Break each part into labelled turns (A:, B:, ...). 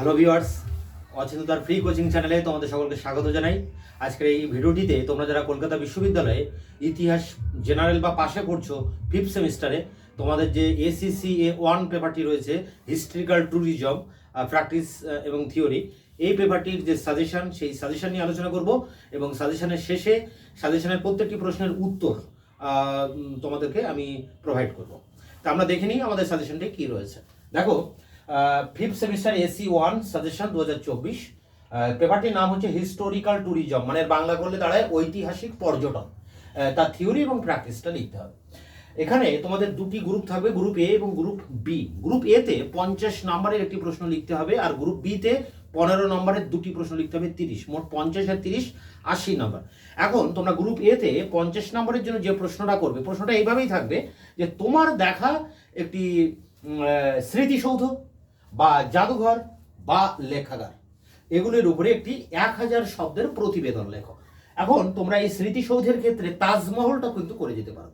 A: Hello viewers, অচিন্ততার free coaching চ্যানেলে তোমাদের সকলকে স্বাগত জানাই। আজকের এই ভিডিওটিতে তোমরা যারা কলকাতা বিশ্ববিদ্যালয়ে ইতিহাস জেনারেল বা পাশে পড়ছো ফিফথ সেমিস্টারে, তোমাদের যে ACCA1 পেপারটি রয়েছে হিস্ট্রিক্যাল ট্যুরিজম প্র্যাকটিস এবং থিওরি, এই পেপারটির যে সাজেশন, সেই সাজেশন নিয়ে আলোচনা করব এবং সাজেশনের শেষে সাজেশনের প্রত্যেকটি প্রশ্নের উত্তর তোমাদেরকে আমি প্রোভাইড করব। তা আমরা দেখে নিই আমাদের সাজেশনটি কী রয়েছে। দেখো, ফিফথ সেমিস্টার AC1 সাজেশন 2024, পেপারটির নাম হচ্ছে হিস্টোরিক্যাল ট্যুরিজম, মানে বাংলা করলে দাঁড়ায় ঐতিহাসিক পর্যটন। তার থিওরি এবং প্র্যাকটিসটা লিখতে হবে। এখানে তোমাদের দুটি গ্রুপ থাকবে, গ্রুপ এ এবং গ্রুপ বি। গ্রুপ এ তে 50 নম্বরের একটি প্রশ্ন লিখতে হবে, আর গ্রুপ বি তে 15 নম্বরের দুটি প্রশ্ন লিখতে হবে, 30, মোট 50 আর 30 80 নম্বর। এখন তোমরা গ্রুপ এ তে 50 নম্বরের জন্য যে প্রশ্নটা করবে, প্রশ্নটা এইভাবেই থাকবে যে তোমার দেখা একটি স্মৃতিসৌধ বা জাদুঘর বা লেখাগার, এগুলির উপরে একটি 1000 শব্দের প্রতিবেদন লেখো। এখন তোমরা এই স্মৃতিসৌধের ক্ষেত্রে তাজমহলটা কিন্তু করে যেতে পারো।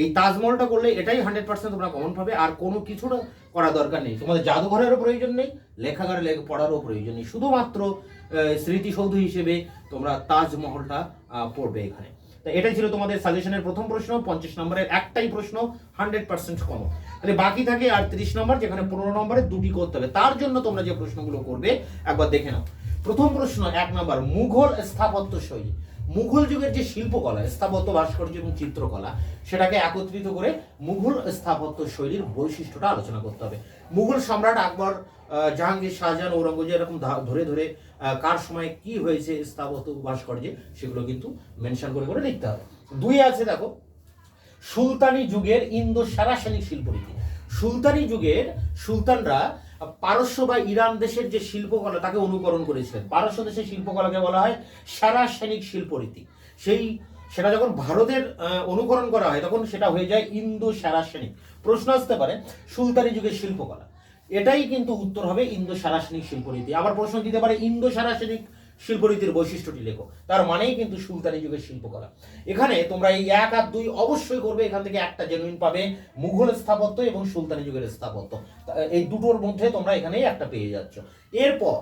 A: এই তাজমহলটা করলে এটাই 100% তোমরা কমন পাবে, আর কোনো কিছুটা করা দরকার নেই। তোমাদের জাদুঘরেরও প্রয়োজন নেই, লেখাগারে পড়ারও প্রয়োজন নেই, শুধুমাত্র স্মৃতিসৌধ হিসেবে তোমরা তাজমহলটা পড়বে এখানে। তো এটাই ছিল তোমাদের সাজেশনের প্রথম প্রশ্ন। 50 নম্বরের একটাই প্রশ্ন 100% কমন, তাহলে বাকি থাকে আর 30 নম্বর, যেখানে 15 নম্বরে দুটি করতে হবে। তার জন্য তোমরা যে প্রশ্নগুলো করবে একবার দেখে নাও। প্রথম প্রশ্ন 1 নম্বর, মুঘল স্থাপত্য শৈলী। মুঘল যুগের যে শিল্পকলা, স্থাপত্য, ভাস্কর্য এবং চিত্রকলা, সেটাকে একত্রিত করে মুঘল স্থাপত্য শৈলীর বৈশিষ্ট্যটা আলোচনা করতে হবে। মুঘল সম্রাট আকবর, জাহাঙ্গীর, শাহজাহান, ঔরঙ্গজেব, এরকম ধরে ধরে কার সময় কি হয়েছে স্থাপত্য ভাস্কর্যে, সেগুলো কিন্তু মেনশন করে করে লিখতে হবে। 2 আছে, দেখো, সুলতানি যুগের ইন্দো সারাসেনিক শিল্পরীতি। সুলতানি যুগের সুলতানরা পারস্য বা ইরান দেশের যে শিল্পকলা তাকে অনুকরণ করেছিলেন। পারস্য দেশের শিল্পকলাকে বলা হয় সারাসেনিক শিল্পরীতি। সেটা যখন ভারতের অনুকরণ করা হয় তখন সেটা হয়ে যায় ইন্দো সারাসেনিক। প্রশ্ন আসতে পারে সুলতানি যুগের শিল্পকলা, এটাই কিন্তু উত্তর হবে ইন্দো সারাসেনিক শিল্পরীতি। আবার প্রশ্ন দিতে পারে ইন্দো সারাসেনিক শিল্পরীতির বৈশিষ্ট্যটি লেখো, তার মানেই কিন্তু সুলতানি যুগের শিল্পকলা। এখানে তোমরা এই 1 আর 2 অবশ্যই করবে, এখান থেকে একটা জেনুইন পাবে, মুঘল স্থাপত্য এবং সুলতানি যুগের স্থাপত্য। এই দুটোর মধ্যে তোমরা এখানেই একটা পেয়ে যাচ্ছ। এরপর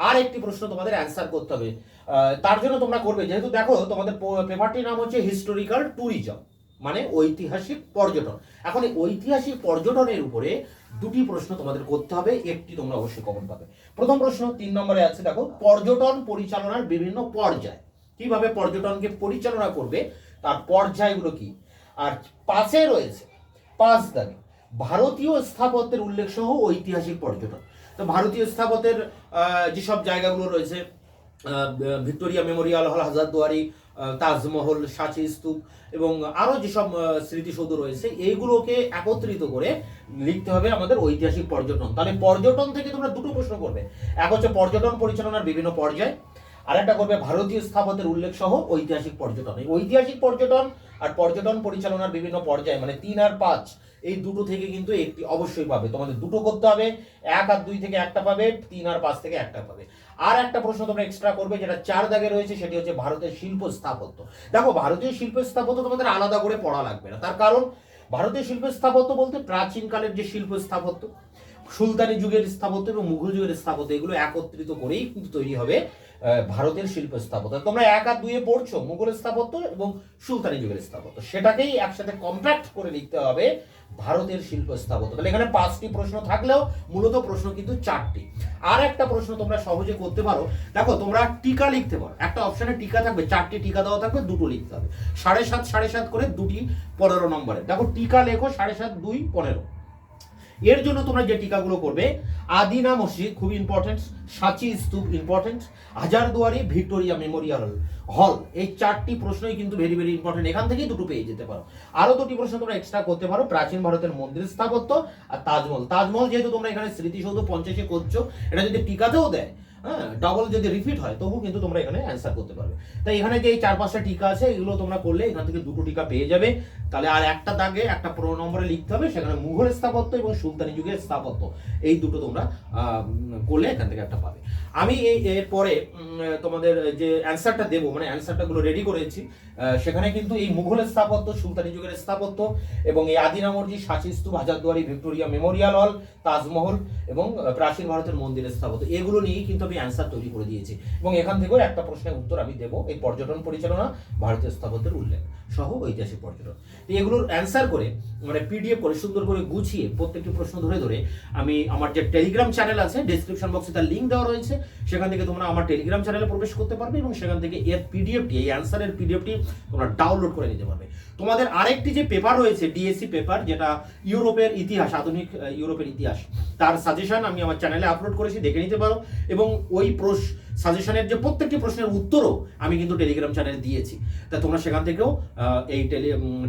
A: আর একটি প্রশ্ন তোমাদের অ্যান্সার করতে হবে। তার জন্য তোমরা করবে, যেহেতু দেখো তোমাদের পেপারটির নাম হচ্ছে হিস্টোরিক্যাল ট্যুরিজম, মানে ঐতিহাসিক পর্যটন। এখন এই ঐতিহাসিক পর্যটনের উপরে দুটি প্রশ্ন তোমাদের করতে হবে, একটি তোমরা অবশ্যই কমন পাবে। প্রথম প্রশ্ন 3 নম্বরে আছে, দেখো, পর্যটন পরিচালনার বিভিন্ন পর্যায়। কিভাবে পর্যটনকে পরিচালনা করবে তার পর্যায়গুলো কি। আর পাশে রয়েছে 5 দাগে ভারতীয় স্থাপত্যের উল্লেখ সহ ঐতিহাসিক পর্যটন। তো ভারতীয় স্থাপত্যের যেসব জায়গাগুলো রয়েছে, ভিক্টোরিয়া মেমোরিয়াল হল, হাজারদুয়ারি, তাজমহল, সাঁচি স্তূপ এবং আরও যেসব স্মৃতিসৌধ রয়েছে, এইগুলোকে একত্রিত করে লিখতে হবে আমাদের ঐতিহাসিক পর্যটন। তাহলে পর্যটন থেকে তোমরা দুটো প্রশ্ন করবে, এক হচ্ছে পর্যটন পরিচালনার বিভিন্ন পর্যায়, আর একটা করবে ভারতীয় স্থাপত্যের উল্লেখ সহ ঐতিহাসিক পর্যটন। এই ঐতিহাসিক পর্যটন আর পর্যটন পরিচালনার বিভিন্ন পর্যায়, মানে 3 আর 5, এই দুটো থেকে কিন্তু একটি অবশ্যই পাবে। তোমাদের দুটো করতে হবে, 1 আর 2 থেকে একটা পাবে, 3 আর 5 থেকে একটা পাবে। আর একটা প্রশ্ন তোমরা এক্সট্রা করবে, যেটা 4 দাগে রয়েছে, সেটি হচ্ছে ভারতের শিল্প স্থাপত্য। দেখো, ভারতীয় শিল্প স্থাপত্য তোমাদের আলাদা করে পড়া লাগবে না, তার কারণ ভারতীয় শিল্প স্থাপত্য বলতে প্রাচীনকালের যে শিল্প স্থাপত্য, সুলতানি যুগের স্থাপত্য এবং মুঘল যুগের স্থাপত্য, এগুলো একত্রিত করেই কিন্তু তৈরি হবে ভারতের শিল্প স্থাপত্য। তোমরা 1 আর 2 পড়ছো মুঘল স্থাপত্য এবং সুলতানি যুগের স্থাপত্য, সেটাকেই একসাথে কম্প্যাক্ট করে লিখতে হবে ভারতের শিল্প স্থাপত্য। তাহলে এখানে 5টি প্রশ্ন থাকলেও মূলত প্রশ্ন কিন্তু 4টি। আর একটা প্রশ্ন তোমরা সহজে করতে পারো, দেখো, তোমরা টিকা লিখতে পারো। একটা অপশনে টিকা থাকবে, 4টি টিকা দেওয়া থাকবে, দুটো লিখতে হবে। 7.5 7.5 করে দুটি 15 নম্বরে। দেখো, টিকা লেখো 7.5 2 15। এর জন্য তোমরা যে টিকাগুলো করবে, আদিনা মসজিদ খুব ইম্পর্টেন্ট, সাঁচি স্তূপ ইম্পর্টেন্ট, হাজারদুয়ারি, ভিক্টোরিয়া মেমোরিয়াল হল, এই 4টি প্রশ্নই কিন্তু ভেরি ভেরি ইম্পর্টেন্ট। এখান থেকেই দুটো পেয়ে যেতে পারো। আরো 2টি প্রশ্ন তোমরা এক্সট্রা করতে পারো, প্রাচীন ভারতের মন্দির স্থাপত্য আর তাজমহল। তাজমহল যেহেতু তোমরা এখানে স্মৃতিসৌধ 50 করছো, এটা যদি টিকাতেও দেয়, হ্যাঁ, ডাবল যদি রিপিট হয়, তবু কিন্তু তোমরা এখানে অ্যান্সার করতে পারবে। তাই এখানে যে এই 4-5টা টিকা আছে, এগুলো তোমরা করলে এখান থেকে দুটো টিকা পেয়ে যাবে। তাহলে আর একটা দাগে একটা 15 নম্বরে লিখতে হবে, সেখানে মুঘল স্থাপত্য এবং সুলতানি যুগের স্থাপত্য, এই দুটো তোমরা করলে এখান থেকে একটা পাবে। আমি এর পরে তোমাদের যে অ্যান্সারটা দেবো, মানে অ্যান্সারটাগুলো রেডি করেছি, সেখানে কিন্তু এই মুঘল স্থাপত্য, সুলতানি যুগের স্থাপত্য এবং এই আদিনা মসজিদ, সাঁচি স্তূপ, হাজারদুয়ারি, ভিক্টোরিয়া মেমোরিয়াল হল, তাজমহল এবং প্রাচীন ভারতের মন্দিরের স্থাপত্য, এগুলো নিয়েই কিন্তু আমি অ্যান্সার তৈরি করে দিয়েছি এবং এখান থেকেও একটা প্রশ্নের উত্তর আমি দেবো। এই পর্যটন পরিচালনা, ভারতীয় স্থাপত্যের উল্লেখ সহ ঐতিহাসিক পর্যটন, এগুলোর অ্যান্সার করে মানে পিডিএফ করে সুন্দর করে গুছিয়ে প্রত্যেকটি প্রশ্ন ধরে ধরে আমি আমার যে টেলিগ্রাম চ্যানেল আছে, ডেসক্রিপশন বক্সে তার লিঙ্ক দেওয়া রয়েছে, সেখান থেকে তোমরা আমার টেলিগ্রাম চ্যানেলে প্রবেশ করতে পারবে এবং সেখান থেকে এর পিডিএফটি, এই অ্যান্সারের পিডিএফটি তোমরা ডাউনলোড করে নিতে পারবে। তোমাদের আরেকটি যে পেপার রয়েছে ডিএসসি পেপার, যেটা ইউরোপের ইতিহাস, আধুনিক ইউরোপের ইতিহাস, তার সাজেশন আমি আমার চ্যানেলে আপলোড করেছি, দেখে নিতে পারো। এবং ওই সাজেশনের যে প্রত্যেকটি প্রশ্নের উত্তরও আমি কিন্তু টেলিগ্রাম চ্যানেলে দিয়েছি, তা তোমরা সেখান থেকেও এই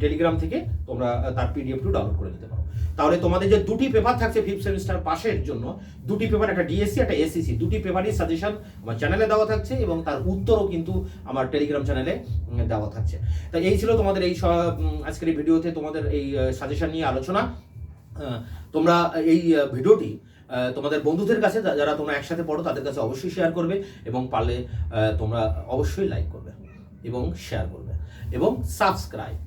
A: টেলিগ্রাম থেকে তোমরা তার পিডিএফটি ডাউনলোড করে নিতে পারো। তাহলে তোমাদের যে দুটি পেপার থাকছে ফিফথ সেমিস্টার পাশের জন্য, দুটি পেপার, একটা ডিএসসি একটা এসসিসি, দুটি পেপারই সাজেশন আমার চ্যানেলে দেওয়া থাকছে এবং তার উত্তরও কিন্তু আমার টেলিগ্রাম চ্যানেলে দেওয়া থাকছে। তাই এই ছিল তোমাদের এই আজকের এই ভিডিওতে তোমাদের এই সাজেশন নিয়ে আলোচনা। তোমরা এই ভিডিওটি তোমাদের বন্ধুদের কাছে, যারা তোমরা একসাথে পড়ো, তাদের কাছে অবশ্যই শেয়ার করবে এবং পারলে তোমরা অবশ্যই লাইক করবে এবং শেয়ার করবে এবং সাবস্ক্রাইব